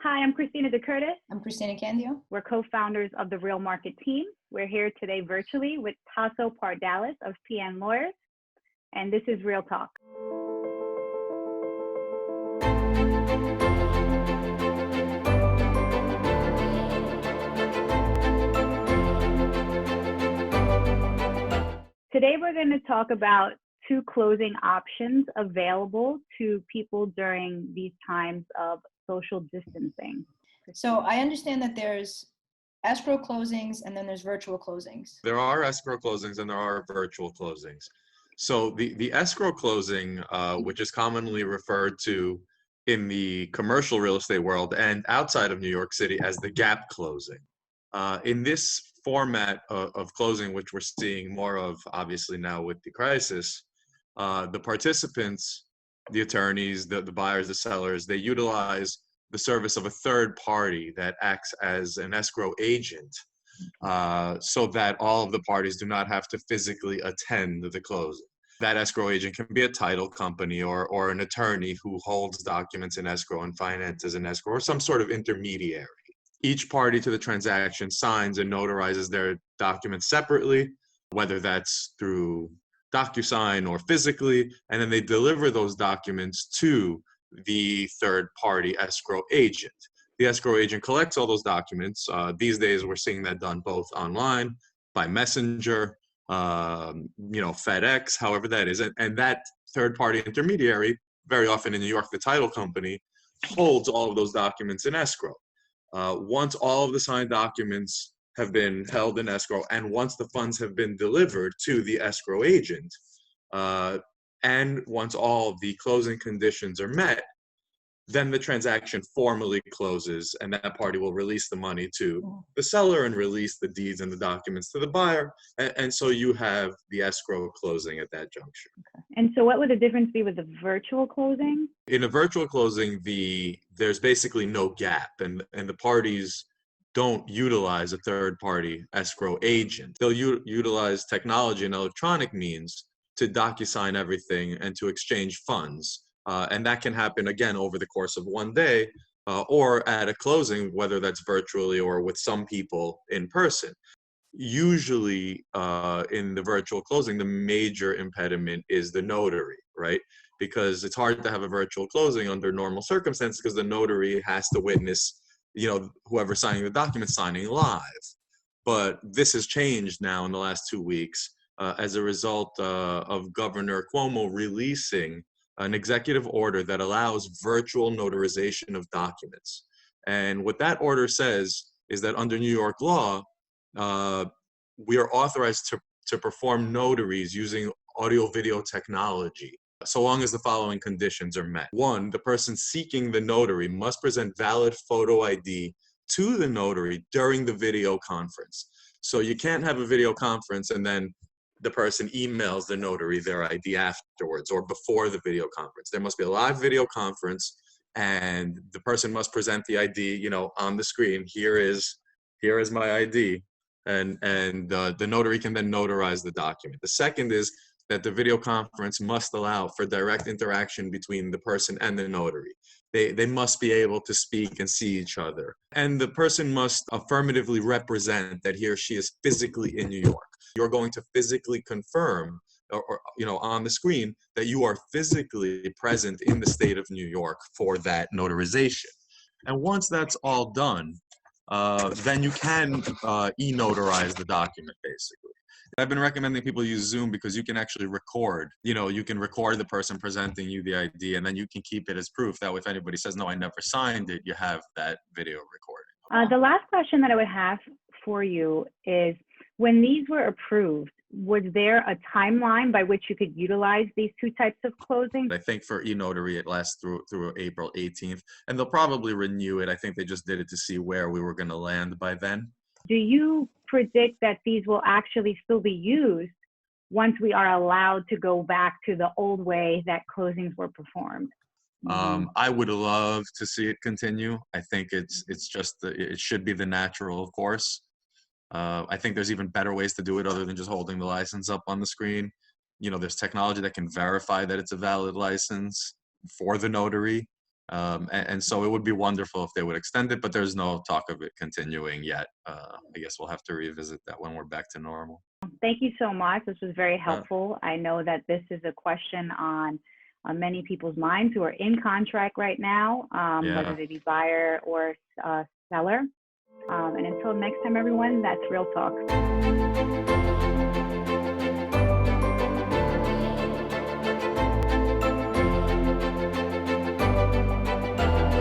Hi, I'm Christina DeCurtis. I'm Christina Candio. We're co-founders of the Real Market team. We're here today virtually with Tasso Pardalis of PN Lawyers, and this is Real Talk. Today we're going to talk about two closing options available to people during these times of social distancing. So I understand that there's escrow closings and then there's virtual closings. There are escrow closings and there are virtual closings. So the escrow closing, which is commonly referred to in the commercial real estate world and outside of New York City as the gap closing. In this format of closing, which we're seeing more of obviously now with the crisis, the participants, the attorneys, the buyers, the sellers, they utilize the service of a third party that acts as an escrow agent, so that all of the parties do not have to physically attend the closing. That escrow agent can be a title company or an attorney who holds documents in escrow and finances in escrow, or some sort of intermediary. Each party to the transaction signs and notarizes their documents separately, whether that's through DocuSign or physically, and then they deliver those documents to the third-party escrow agent. The escrow agent collects all those documents. These days, we're seeing that done both online, by messenger, FedEx, however that is. And that third-party intermediary, very often in New York, the title company, holds all of those documents in escrow. Once all of the signed documents have been held in escrow, and once the funds have been delivered to the escrow agent, and once all of the closing conditions are met, then the transaction formally closes, and that party will release the money to the seller and release the deeds and the documents to the buyer. And so you have the escrow closing at that juncture. Okay. And so what would the difference be with the virtual closing? In a virtual closing, there's basically no gap, and the parties don't utilize a third-party escrow agent. They'll utilize technology and electronic means to DocuSign everything and to exchange funds. And that can happen, again, over the course of one day or at a closing, whether that's virtually or with some people in person. Usually in the virtual closing, the major impediment is the notary, right? Because it's hard to have a virtual closing under normal circumstances because the notary has to witness, whoever's signing the document signing live. But this has changed now in the last 2 weeks as a result of Governor Cuomo releasing an executive order that allows virtual notarization of documents. And what that order says is that under New York law, we are authorized to perform notaries using audio-video technology, so long as the following conditions are met. One, the person seeking the notary must present valid photo ID to the notary during the video conference. So you can't have a video conference and then the person emails the notary their ID afterwards or before the video conference. There must be a live video conference, and the person must present the ID, on the screen. Here is my ID, and the notary can then notarize the document. The second is that the video conference must allow for direct interaction between the person and the notary. They must be able to speak and see each other. And the person must affirmatively represent that he or she is physically in New York. You're going to physically confirm or on the screen that you are physically present in the state of New York for that notarization. And once that's all done, then you can e-notarize the document, basically. I've been recommending people use Zoom because you can actually record. You can record the person presenting you the ID, and then you can keep it as proof. That way, if anybody says, no, I never signed it, you have that video recording. The last question that I would have for you is, when these were approved, was there a timeline by which you could utilize these two types of closings? I think for e-notary, it lasts through April 18th, and they'll probably renew it. I think they just did it to see where we were going to land by then. Do you predict that these will actually still be used once we are allowed to go back to the old way that closings were performed? I would love to see it continue. I think it should be the natural course. I think there's even better ways to do it other than just holding the license up on the screen. There's technology that can verify that it's a valid license for the notary. And so it would be wonderful if they would extend it, but there's no talk of it continuing yet. I guess we'll have to revisit that when we're back to normal. Thank you so much. This was very Uh, helpful. I know that this is a question on many people's minds who are in contract right now, Yeah. whether they be buyer or seller. And until next time, everyone, that's Real Talk.